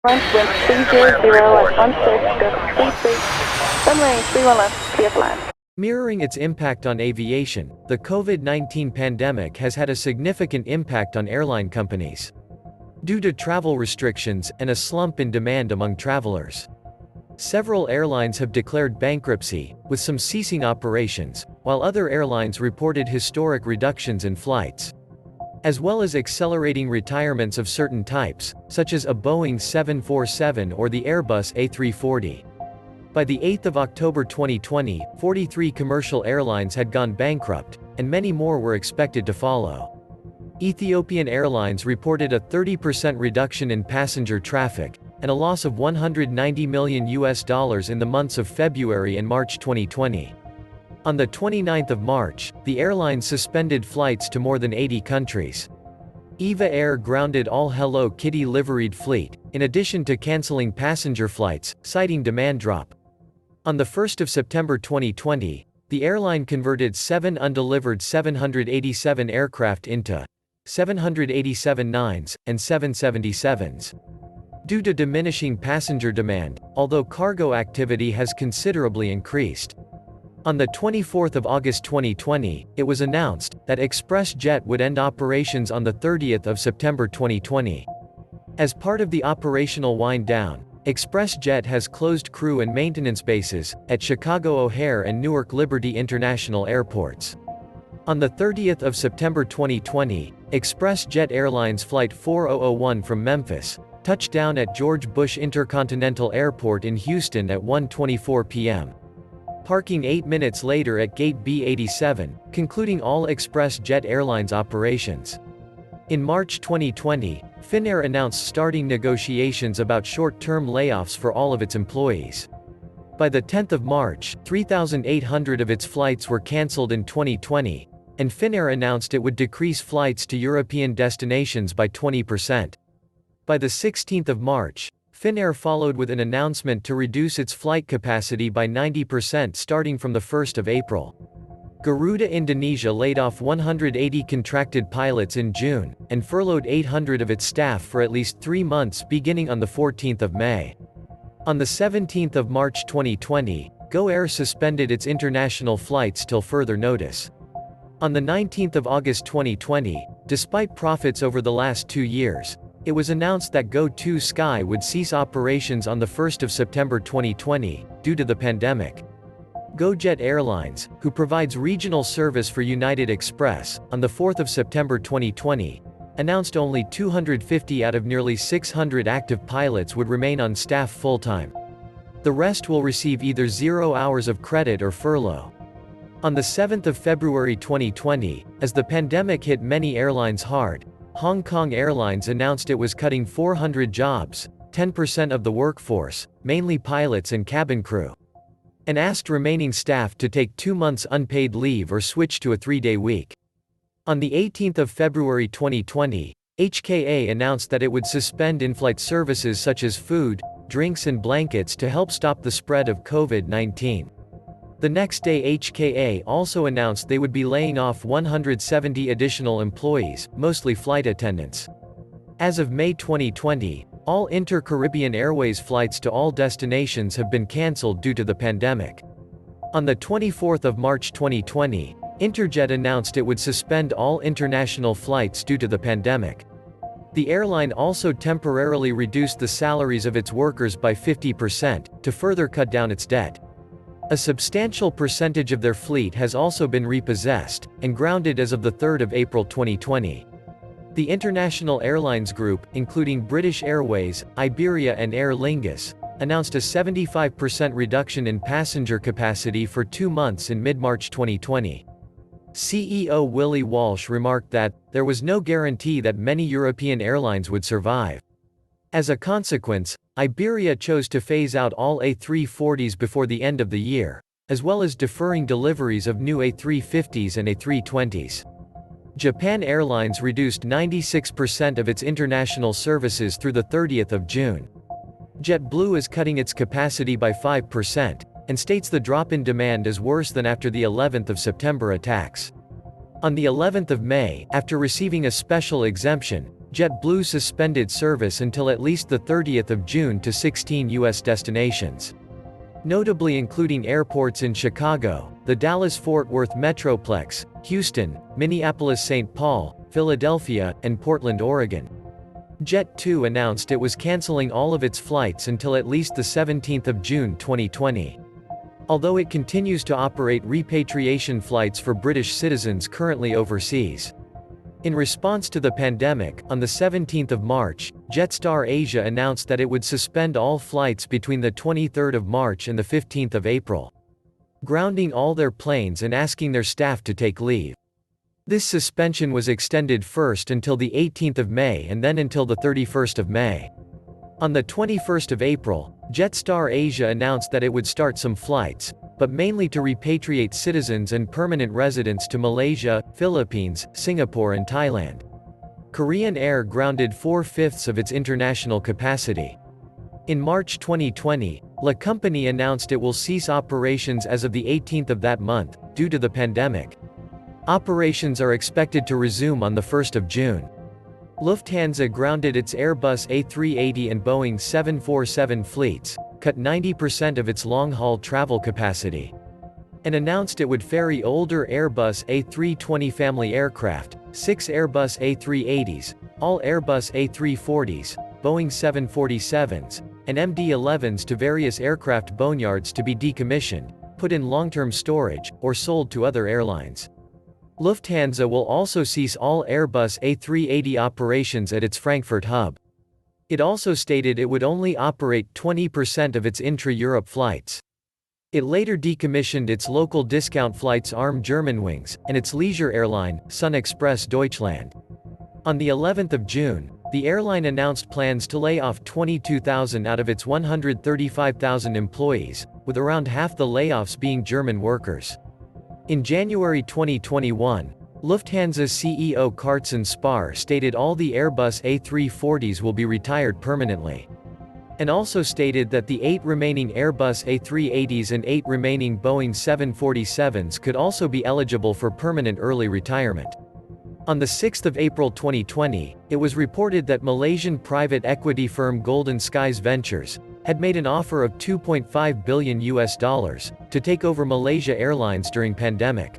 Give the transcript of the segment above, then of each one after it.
Wind 300 at 16, runway 31 left, clear for land. Mirroring its impact on aviation, the COVID-19 pandemic has had a significant impact on airline companies. Due to travel restrictions and a slump in demand among travelers, several airlines have declared bankruptcy, with some ceasing operations, while other airlines reported historic reductions in flights, as well as accelerating retirements of certain types, such as a Boeing 747 or the Airbus A340. By the 8th of October 2020, 43 commercial airlines had gone bankrupt, and many more were expected to follow. Ethiopian Airlines reported a 30% reduction in passenger traffic, and a loss of $190 million in the months of February and March 2020. On the 29th of March, the airline suspended flights to more than 80 countries. EVA Air grounded all Hello Kitty liveried fleet, in addition to canceling passenger flights, citing demand drop. On the 1st of September 2020, the airline converted 7 undelivered 787 aircraft into 787 9s and 777s. Due to diminishing passenger demand, although cargo activity has considerably increased. On the 24th of August 2020, it was announced that ExpressJet would end operations on the 30th of September 2020. As part of the operational wind-down, ExpressJet has closed crew and maintenance bases at Chicago O'Hare and Newark Liberty International airports. On the 30th of September 2020, ExpressJet Airlines Flight 4001 from Memphis touched down at George Bush Intercontinental Airport in Houston at 1:24 p.m. Parking 8 minutes later at Gate B87, concluding all ExpressJet Airlines operations. In March 2020, Finnair announced starting negotiations about short-term layoffs for all of its employees. By the 10th of March, 3,800 of its flights were cancelled in 2020, and Finnair announced it would decrease flights to European destinations by 20%. By the 16th of March, Finnair followed with an announcement to reduce its flight capacity by 90% starting from the 1st of April. Garuda Indonesia laid off 180 contracted pilots in June, and furloughed 800 of its staff for at least 3 months beginning on the 14th of May. On the 17th of March 2020, Go Air suspended its international flights till further notice. On the 19th of August 2020, despite profits over the last 2 years, it was announced that Go2 Sky would cease operations on the 1st of September 2020, due to the pandemic. GoJet Airlines, who provides regional service for United Express, on the 4th of September 2020, announced only 250 out of nearly 600 active pilots would remain on staff full-time. The rest will receive either 0 hours of credit or furlough. On the 7th of February 2020, as the pandemic hit many airlines hard, Hong Kong Airlines announced it was cutting 400 jobs, 10% of the workforce, mainly pilots and cabin crew, and asked remaining staff to take 2 months unpaid leave or switch to a 3-day week. On the 18th of February 2020, HKA announced that it would suspend in-flight services such as food, drinks and blankets to help stop the spread of COVID-19. The next day HKA also announced they would be laying off 170 additional employees, mostly flight attendants. As of May 2020, all Inter-Caribbean Airways flights to all destinations have been cancelled due to the pandemic. On the 24th of March 2020, Interjet announced it would suspend all international flights due to the pandemic. The airline also temporarily reduced the salaries of its workers by 50%, to further cut down its debt. A substantial percentage of their fleet has also been repossessed, and grounded as of the 3rd of April 2020. The International Airlines Group, including British Airways, Iberia and Aer Lingus, announced a 75% reduction in passenger capacity for 2 months in mid-March 2020. CEO Willie Walsh remarked that, there was no guarantee that many European airlines would survive. As a consequence, Iberia chose to phase out all A340s before the end of the year, as well as deferring deliveries of new A350s and A320s. Japan Airlines reduced 96% of its international services through the 30th of June. JetBlue is cutting its capacity by 5%, and states the drop in demand is worse than after the 11th of September attacks. On the 11th of May, after receiving a special exemption, JetBlue suspended service until at least the 30th of June to 16 U.S. destinations, notably including airports in Chicago, the Dallas-Fort Worth Metroplex, Houston, Minneapolis-St. Paul, Philadelphia, and Portland, Oregon. Jet2 announced it was canceling all of its flights until at least the 17th of June 2020. Although it continues to operate repatriation flights for British citizens currently overseas. In response to the pandemic, on the 17th of March, Jetstar Asia announced that it would suspend all flights between the 23rd of March and the 15th of April, grounding all their planes and asking their staff to take leave. This suspension was extended first until the 18th of May and then until the 31st of May. On the 21st of April, Jetstar Asia announced that it would start some flights, but mainly to repatriate citizens and permanent residents to Malaysia, Philippines, Singapore and Thailand. Korean Air grounded 4/5 of its international capacity. In March 2020, La Company announced it will cease operations as of the 18th of that month, due to the pandemic. Operations are expected to resume on the 1st of June. Lufthansa grounded its Airbus A380 and Boeing 747 fleets, cut 90% of its long-haul travel capacity, and announced it would ferry older Airbus A320 family aircraft, 6 Airbus A380s, all Airbus A340s, Boeing 747s, and MD-11s to various aircraft boneyards to be decommissioned, put in long-term storage, or sold to other airlines. Lufthansa will also cease all Airbus A380 operations at its Frankfurt hub. It also stated it would only operate 20% of its intra-Europe flights. It later decommissioned its local discount flights arm Germanwings, and its leisure airline, Sun Express Deutschland. On the 11th of June, the airline announced plans to lay off 22,000 out of its 135,000 employees, with around half the layoffs being German workers. In January 2021, Lufthansa CEO Carsten Spohr stated all the Airbus A340s will be retired permanently, and also stated that the 8 remaining Airbus A380s and 8 remaining Boeing 747s could also be eligible for permanent early retirement. On the 6th of April 2020, it was reported that Malaysian private equity firm Golden Skies Ventures had made an offer of $2.5 billion to take over Malaysia Airlines during pandemic.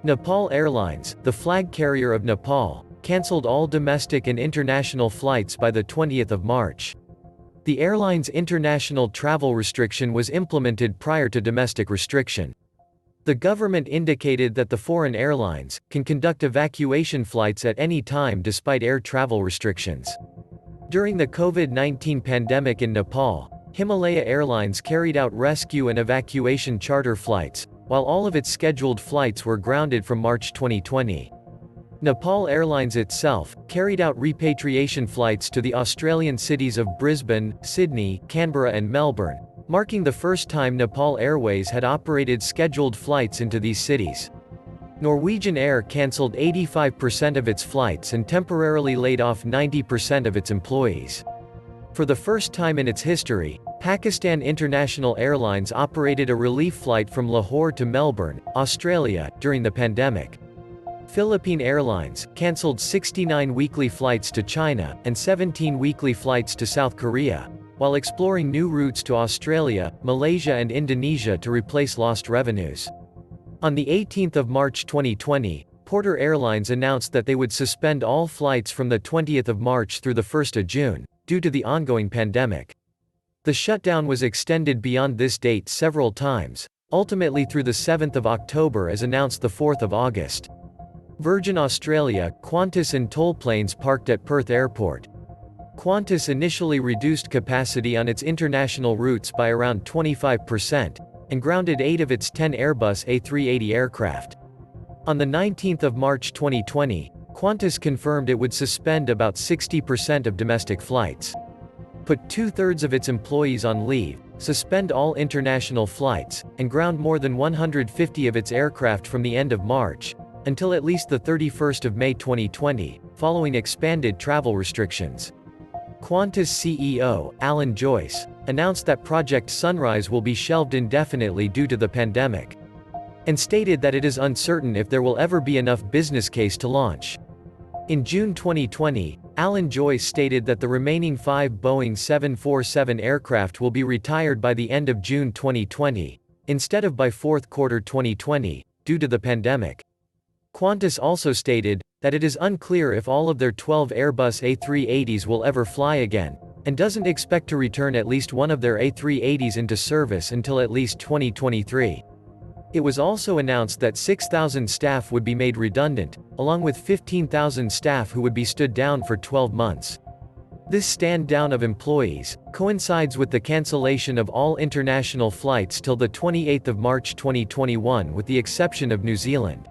Nepal Airlines, the flag carrier of Nepal, cancelled all domestic and international flights by the 20th of March. The airline's international travel restriction was implemented prior to domestic restriction. The government indicated that the foreign airlines can conduct evacuation flights at any time despite air travel restrictions. During the COVID-19 pandemic in Nepal, Himalaya Airlines carried out rescue and evacuation charter flights, while all of its scheduled flights were grounded from March 2020. Nepal Airlines itself carried out repatriation flights to the Australian cities of Brisbane, Sydney, Canberra and Melbourne, marking the first time Nepal Airways had operated scheduled flights into these cities. Norwegian Air cancelled 85% of its flights and temporarily laid off 90% of its employees. For the first time in its history, Pakistan International Airlines operated a relief flight from Lahore to Melbourne, Australia, during the pandemic. Philippine Airlines cancelled 69 weekly flights to China and 17 weekly flights to South Korea, while exploring new routes to Australia, Malaysia and Indonesia to replace lost revenues. On the 18th of March 2020, Porter Airlines announced that they would suspend all flights from the 20th of March through the 1st of June, due to the ongoing pandemic. The shutdown was extended beyond this date several times, ultimately through the 7th of October as announced the 4th of August. Virgin Australia, Qantas and toll planes parked at Perth Airport. Qantas initially reduced capacity on its international routes by around 25%, and grounded 8 of its 10 Airbus A380 aircraft. On the 19th of March 2020, Qantas confirmed it would suspend about 60% of domestic flights, put 2/3 of its employees on leave, suspend all international flights, and ground more than 150 of its aircraft from the end of March, until at least the 31st of May 2020, following expanded travel restrictions. Qantas CEO, Alan Joyce, announced that Project Sunrise will be shelved indefinitely due to the pandemic, and stated that it is uncertain if there will ever be enough business case to launch. In June 2020, Alan Joyce stated that the remaining 5 Boeing 747 aircraft will be retired by the end of June 2020, instead of by fourth quarter 2020, due to the pandemic. Qantas also stated that it is unclear if all of their 12 Airbus A380s will ever fly again, and doesn't expect to return at least one of their A380s into service until at least 2023. It was also announced that 6,000 staff would be made redundant, along with 15,000 staff who would be stood down for 12 months. This stand-down of employees coincides with the cancellation of all international flights till the 28th of March 2021 with the exception of New Zealand.